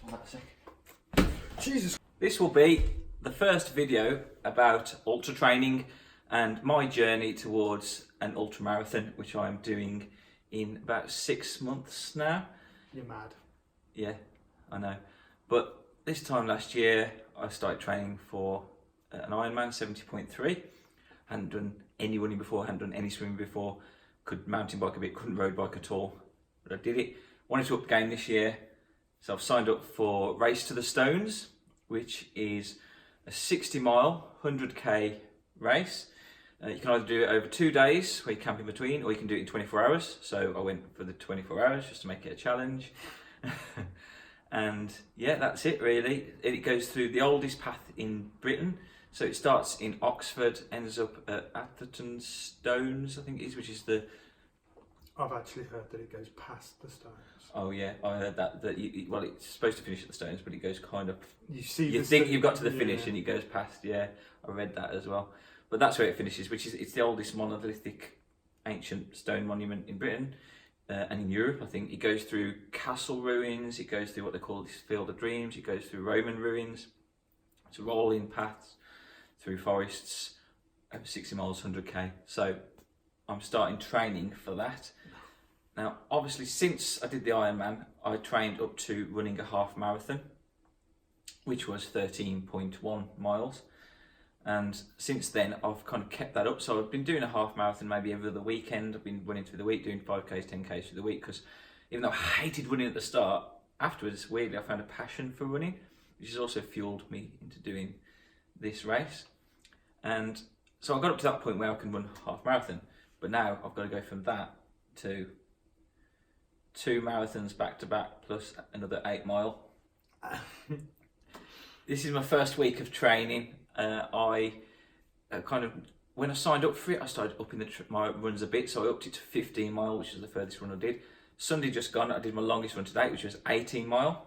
Hold that a sec. Jesus. This will be the first video about ultra training and my journey towards an ultra marathon, which I'm doing in about 6 months now. You're mad. Yeah, I know. But this time last year, I started training for an Ironman 70.3. Hadn't done any running before, hadn't done any swimming before, could mountain bike a bit, couldn't road bike at all. But I did it. Wanted to up the game this year, so I've signed up for Race to the Stones, which is a 60-mile, 100k race. You can either do it over 2 days, where you camp in between, or you can do it in 24 hours. So I went for the 24 hours just to make it a challenge. And yeah, that's it really. It goes through the oldest path in Britain. So it starts in Oxford, ends up at Atherton Stones, I think it is, which is the... I've actually heard that it goes past the Stones. Oh yeah, I heard that well, it's supposed to finish at the Stones, but it goes kind of... You see, you think you've got to the finish, and it goes past. Yeah, I read that as well. But that's where it finishes, which is it's the oldest monolithic ancient stone monument in Britain and in Europe. I think it goes through castle ruins. It goes through what they call this Field of Dreams. It goes through Roman ruins. It's rolling paths through forests, over 60 miles, 100k. So I'm starting training for that. Now, obviously, since I did the Ironman, I trained up to running a half marathon, which was 13.1 miles. And since then, I've kind of kept that up. So I've been doing a half marathon maybe every other weekend. I've been running through the week, doing 5Ks, 10Ks through the week, because even though I hated running at the start, afterwards, weirdly, I found a passion for running, which has also fueled me into doing this race. And so I got up to that point where I can run half marathon, but now I've got to go from that to 2 marathons back to back plus another 8 mile. This is my first week of training. I kind of, when I signed up for it, I started upping my runs a bit, so I upped it to 15 mile, which is the furthest run I did. Sunday just gone, I did my longest run to date, which was 18 mile.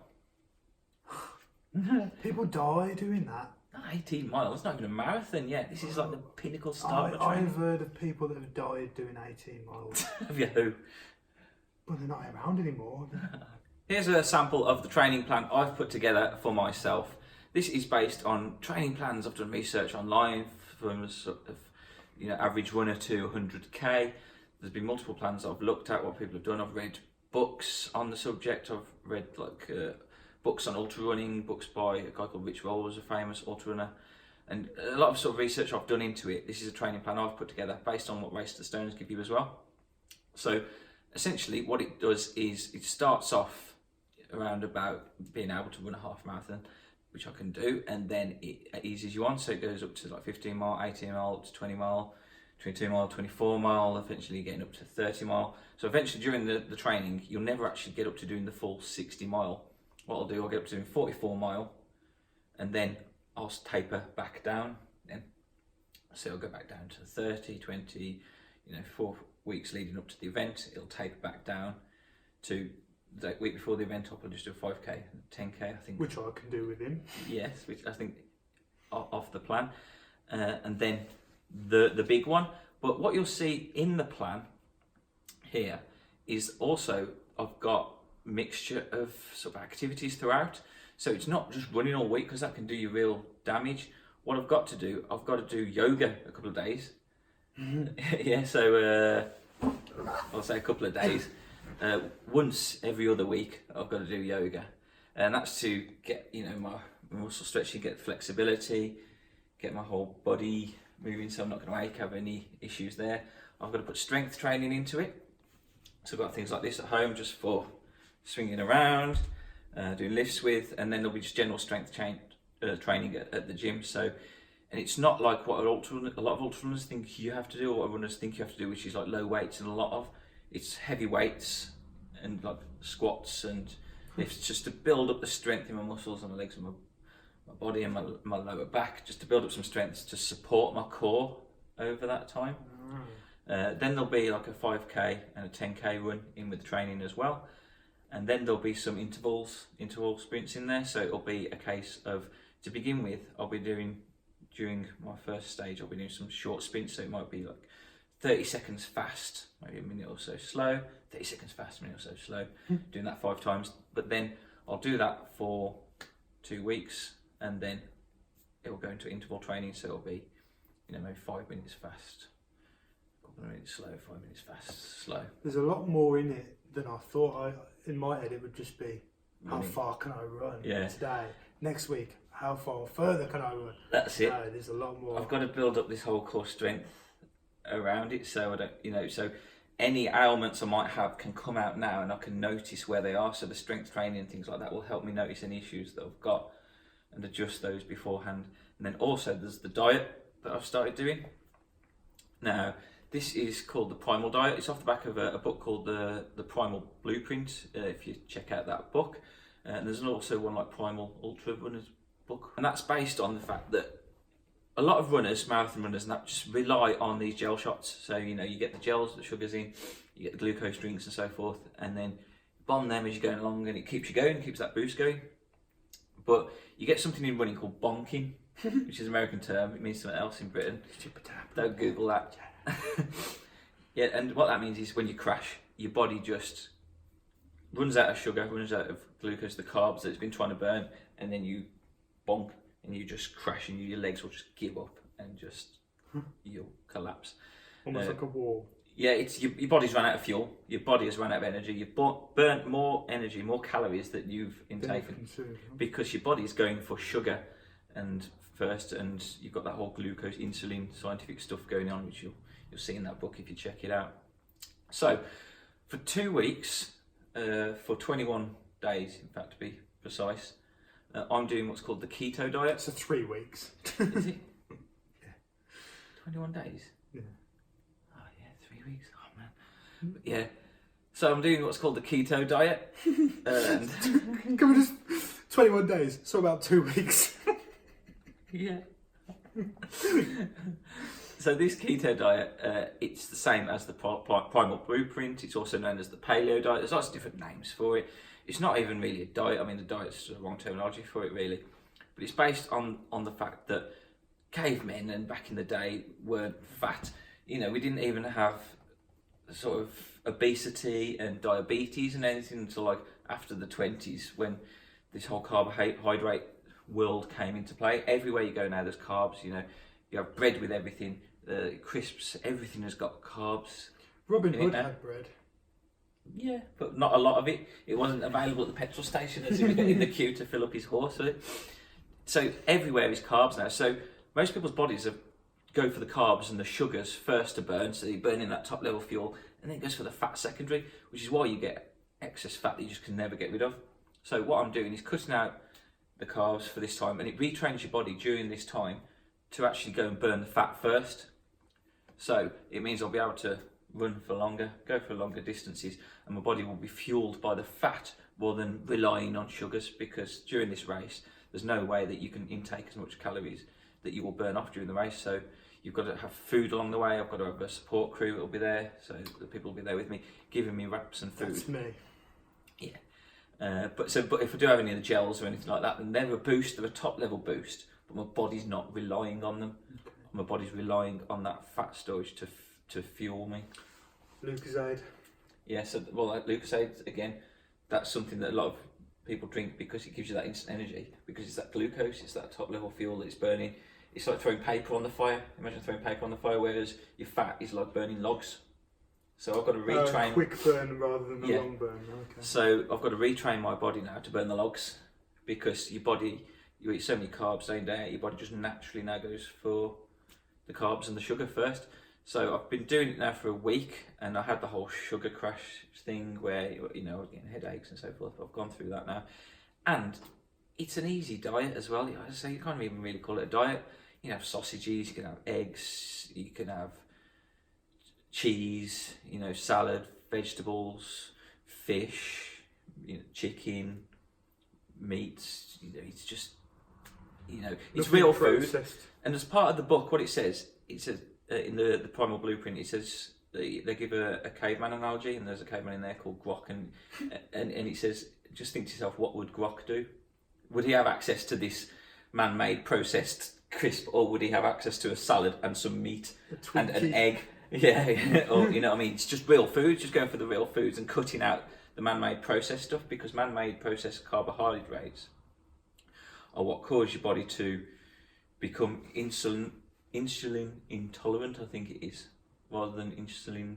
People die doing that. Not 18 miles, it's not even a marathon yet. This is like the pinnacle start of training. I've heard of people that have died doing 18 miles. Have you? But they're not around anymore. Here's a sample of the training plan I've put together for myself. This is based on training plans. I've done research online from sort of, average runner to 100k. There's been multiple plans I've looked at, what people have done. I've read books on the subject. I've read books on ultra running, books by a guy called Rich Rollers, a famous ultra runner, and a lot of sort of research I've done into it. This is a training plan I've put together based on what Race to the Stones give you as well. So essentially what it does is it starts off around about being able to run a half marathon, which I can do, and then it eases you on. So it goes up to like 15 mile, 18 mile, up to 20 mile, 22 mile, 24 mile, eventually getting up to 30 mile. So eventually during the training, you'll never actually get up to doing the full 60 mile. What I'll do, I'll get up to doing 44 mile, and then I'll taper back down. Then, so I'll go back down to 30, 20, 4 weeks leading up to the event, it'll taper back down to the week before the event. I'll just do a 5k, 10k, I think. Which I can do with him. Yes, which I think off the plan, and then the big one. But what you'll see in the plan here is also I've got mixture of sort of activities throughout. So it's not just running all week, because that can do you real damage. What I've got to do, I've got to do yoga a couple of days. Yeah, so I'll say a couple of days. Once every other week, I've got to do yoga, and that's to get my muscle stretching, get flexibility, get my whole body moving, so I'm not going to have any issues there. I've got to put strength training into it. So I've got things like this at home just for swinging around, doing lifts with, and then there'll be just general strength training at the gym. So, and it's not like what a lot of ultra runners think you have to do, or what runners think you have to do, which is like low weights, and it's heavy weights and like squats and lifts, just to build up the strength in my muscles and my legs and my body and my lower back, just to build up some strength to support my core over that time. Then there'll be like a 5k and a 10k run in with the training as well. And then there'll be some interval sprints in there. So it'll be a case of, to begin with, I'll be doing, during my first stage, I'll be doing some short sprints. So it might be like 30 seconds fast, maybe a minute or so slow, 30 seconds fast, a minute or so slow, doing that 5 times. But then I'll do that for 2 weeks, and then it'll go into interval training. So it'll be, maybe 5 minutes fast, a couple of minutes slow, 5 minutes fast, slow. There's a lot more in it than I thought. In my head, it would just be, how far can I run today? Next week, how far further can I run? That's it. No, there's a lot more. I've got to build up this whole core strength around it, so I don't, so any ailments I might have can come out now, and I can notice where they are. So the strength training and things like that will help me notice any issues that I've got and adjust those beforehand. And then also there's the diet that I've started doing. Now, this is called the Primal Diet. It's off the back of a book called the Primal Blueprint, if you check out that book. And there's also one like Primal Ultra Runners book. And that's based on the fact that a lot of runners, marathon runners, and that just rely on these gel shots. So, you get the gels, the sugars in, you get the glucose drinks and so forth, and then bomb them as you're going along, and it keeps you going, keeps that boost going. But you get something in running called bonking, which is an American term. It means something else in Britain. Don't Google that. Yeah, and what that means is when you crash, your body just runs out of sugar, runs out of glucose, the carbs that it's been trying to burn, and then you bonk, and you just crash, and your legs will just give up, and just you'll collapse. Almost like a wall. Yeah, it's your body's run out of fuel. Your body has run out of energy. You've burnt more energy, more calories that you've intaken, because your body's going for sugar and you've got that whole glucose, insulin, scientific stuff going on, which you'll see in that book if you check it out. So, for 2 weeks, for 21 days, in fact, to be precise, I'm doing what's called the keto diet. So 3 weeks. Is it? Yeah. 21 days? Yeah. Oh yeah, 3 weeks. Oh man. Yeah. So I'm doing what's called the keto diet. And Can we just 21 days? So about 2 weeks. Yeah. So this keto diet, it's the same as the Primal Blueprint. It's also known as the Paleo Diet. There's lots of different names for it. It's not even really a diet. I mean, the diet's the wrong terminology for it, really. But it's based on the fact that cavemen and back in the day weren't fat. We didn't even have sort of obesity and diabetes and anything until like after the 20s, when this whole carbohydrate world came into play. Everywhere you go now, there's carbs. You have bread with everything, crisps. Everything has got carbs. Robin Hood had bread. Yeah, but not a lot of it. It wasn't available at the petrol station as he was in the queue to fill up his horse with it. So everywhere is carbs now. So most people's bodies go for the carbs and the sugars first to burn, so you're burning that top level fuel, and then it goes for the fat secondary, which is why you get excess fat that you just can never get rid of. So what I'm doing is cutting out the carbs for this time, and it retrains your body during this time to actually go and burn the fat first. So it means I'll be able to run for longer, go for longer distances, and my body will be fueled by the fat more than relying on sugars, because during this race there's no way that you can intake as much calories that you will burn off during the race. So you've got to have food along the way. I've got to have a support crew that will be there, so the people will be there with me, giving me wraps and food. That's me. Yeah. But if I do have any of the gels or anything like that, then they're a boost, they're a top level boost, but my body's not relying on them. Okay. My body's relying on that fat storage to fuel me. Lucozade. Yeah, so like Lucozade, again, that's something that a lot of people drink because it gives you that instant energy, because it's that glucose, it's that top level fuel that it's burning. It's like throwing paper on the fire. Imagine throwing paper on the fire, whereas your fat is like burning logs. So I've got to retrain. Quick burn rather than the long burn. Okay. So I've got to retrain my body now to burn the logs, because your body, you eat so many carbs day in day out, your body just naturally now goes for the carbs and the sugar first. So I've been doing it now for a week, and I had the whole sugar crash thing where I was getting headaches and so forth. I've gone through that now, and it's an easy diet as well. So you can't even really call it a diet. You can have sausages, you can have eggs, you can have cheese, salad, vegetables, fish, chicken, meats. It's just, it's real food. And as part of the book, what it says in the Primal Blueprint, it says they give a caveman analogy, and there's a caveman in there called Grok, and it says, just think to yourself, what would Grok do? Would he have access to this man-made processed crisp, or would he have access to a salad and some meat and an egg? Yeah, or what I mean, it's just real foods, just going for the real foods and cutting out the man-made processed stuff, because man-made processed carbohydrates are what cause your body to become insulin intolerant, I think it is, rather than insulin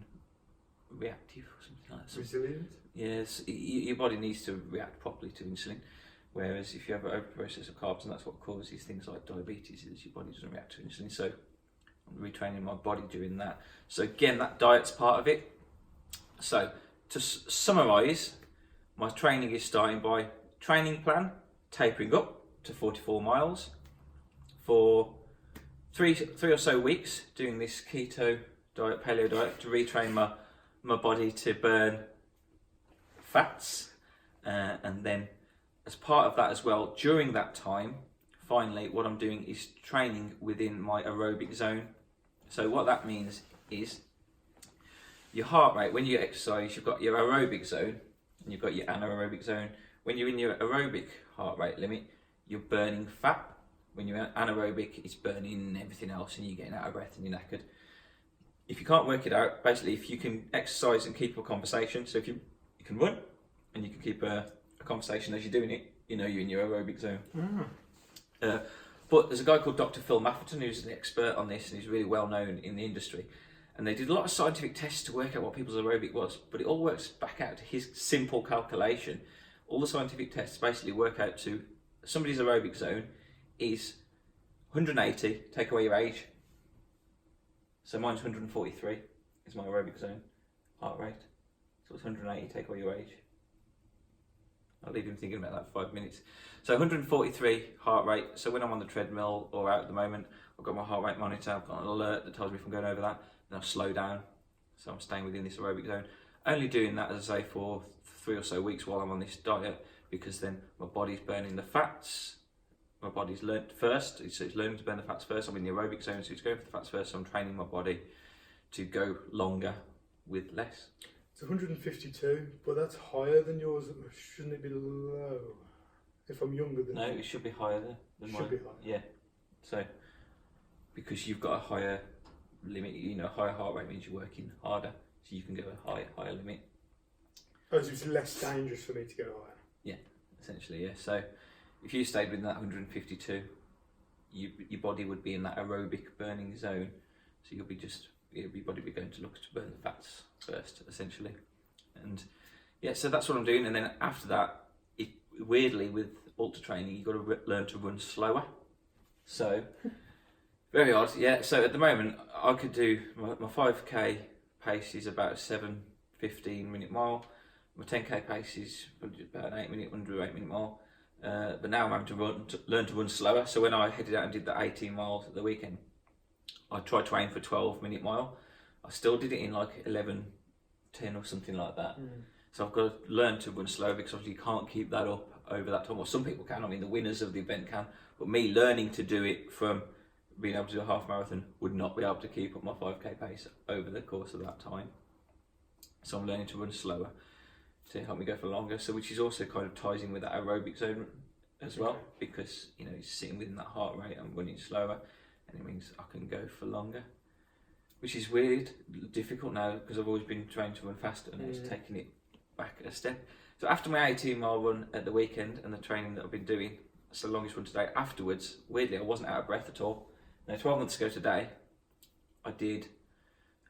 reactive or something like that. Resilient? Yes, your body needs to react properly to insulin, whereas if you have an overprocess of carbs, and that's what causes things like diabetes, is your body doesn't react to insulin. So I'm retraining my body doing that. So again, that diet's part of it. So to summarise, my training is starting by training plan, tapering up to 44 miles for three or so weeks, doing this keto diet, paleo diet, to retrain my body to burn fats, and then as part of that as well, during that time, finally, what I'm doing is training within my aerobic zone. So what that means is your heart rate, when you exercise, you've got your aerobic zone and you've got your anaerobic zone. When you're in your aerobic heart rate limit, you're burning fat. When you're anaerobic, it's burning everything else and you're getting out of breath and you're knackered. If you can't work it out, basically, if you can exercise and keep a conversation, so if you can run and you can keep a conversation as you're doing it, you know you're in your aerobic zone. But there's a guy called Dr. Phil Mafferton who's an expert on this, and he's really well known in the industry. And they did a lot of scientific tests to work out what people's aerobic was, but it all works back out to his simple calculation. All the scientific tests basically work out to somebody's aerobic zone is 180, take away your age. So mine's 143 is my aerobic zone heart rate. So it's 180, take away your age. I'll leave him thinking about that for 5 minutes. So 143 heart rate. So when I'm on the treadmill or out at the moment, I've got my heart rate monitor, I've got an alert that tells me if I'm going over that, then I'll slow down. So I'm staying within this aerobic zone. Only doing that, as I say, for 3 or so weeks while I'm on this diet, because then my body's burning the fats. My body's learned first, so it's learning to burn the fats first. I'm in the aerobic zone, so it's going for the fats first, so I'm training my body to go longer with less. It's 152, but that's higher than yours. Shouldn't it be low? If I'm younger than No, you. it should be higher than mine. Should be higher. Yeah. So, because you've got a higher limit, you know, higher heart rate means you're working harder, so you can go a higher limit. Oh, so it's less dangerous for me to go higher? Yeah, essentially, yeah. So, if you stayed within that 152, your body would be in that aerobic burning zone, so your body be going to look to burn the fats first, essentially. And yeah, so that's what I'm doing. And then after that, weirdly, with ultra training, you've got to learn to run slower. So very odd, yeah. So at the moment, I could do my 5k pace is about a 7:15 minute mile. My 10k pace is about an 8 minute mile. But now I'm having to learn to run slower. So when I headed out and did the 18 miles at the weekend, I tried to aim for 12-minute mile. I still did it in like 11:10 or something like that. So I've got to learn to run slower, because obviously you can't keep that up over that time. Well, some people can. I mean, the winners of the event can. But me learning to do it from being able to do a half marathon would not be able to keep up my 5k pace over the course of that time. So I'm learning to run slower to help me go for longer. So which is also kind of ties in with that aerobic zone as well, because you know it's sitting within that heart rate. I'm running slower, and it means I can go for longer, which is weird, difficult now, because I've always been trying to run faster, and it's taking it back a step. So after my 18-mile run at the weekend and the training that I've been doing, it's the longest run today. Afterwards, weirdly, I wasn't out of breath at all. Now, 12 months ago today, I did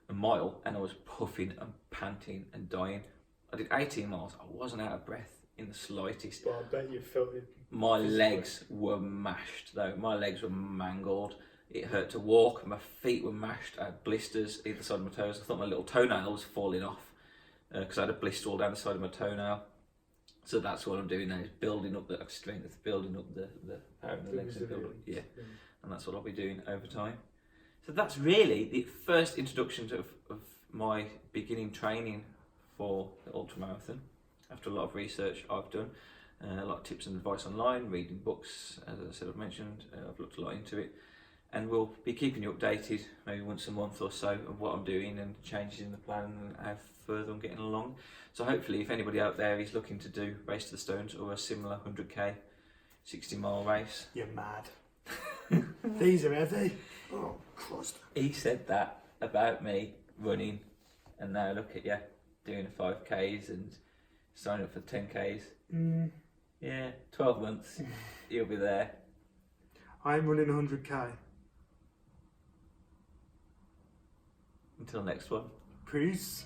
a mile and I was puffing and panting and dying. I did 18 miles. I wasn't out of breath in the slightest. But I bet you felt it. My legs were mashed though. My legs were mangled. It hurt to walk. My feet were mashed. I had blisters either side of my toes. I thought my little toenail was falling off because I had a blister all down the side of my toenail. So that's what I'm doing now, is building up the strength, building up the power in the legs, and build up, and that's what I'll be doing over time. So that's really the first introduction of my beginning training for the ultramarathon. After a lot of research I've done, a lot of tips and advice online, reading books, as I said, I've mentioned, I've looked a lot into it, and we'll be keeping you updated maybe once a month or so of what I'm doing and changes in the plan and how further I'm getting along. So hopefully if anybody out there is looking to do Race to the Stones or a similar 100k 60-mile race. You're mad. These are heavy. Oh, Christ. He said that about me running, and now look at you doing 5Ks and sign up for 10Ks. Mm. Yeah, 12 months, you'll be there. I'm running 100k. Until next one. Peace.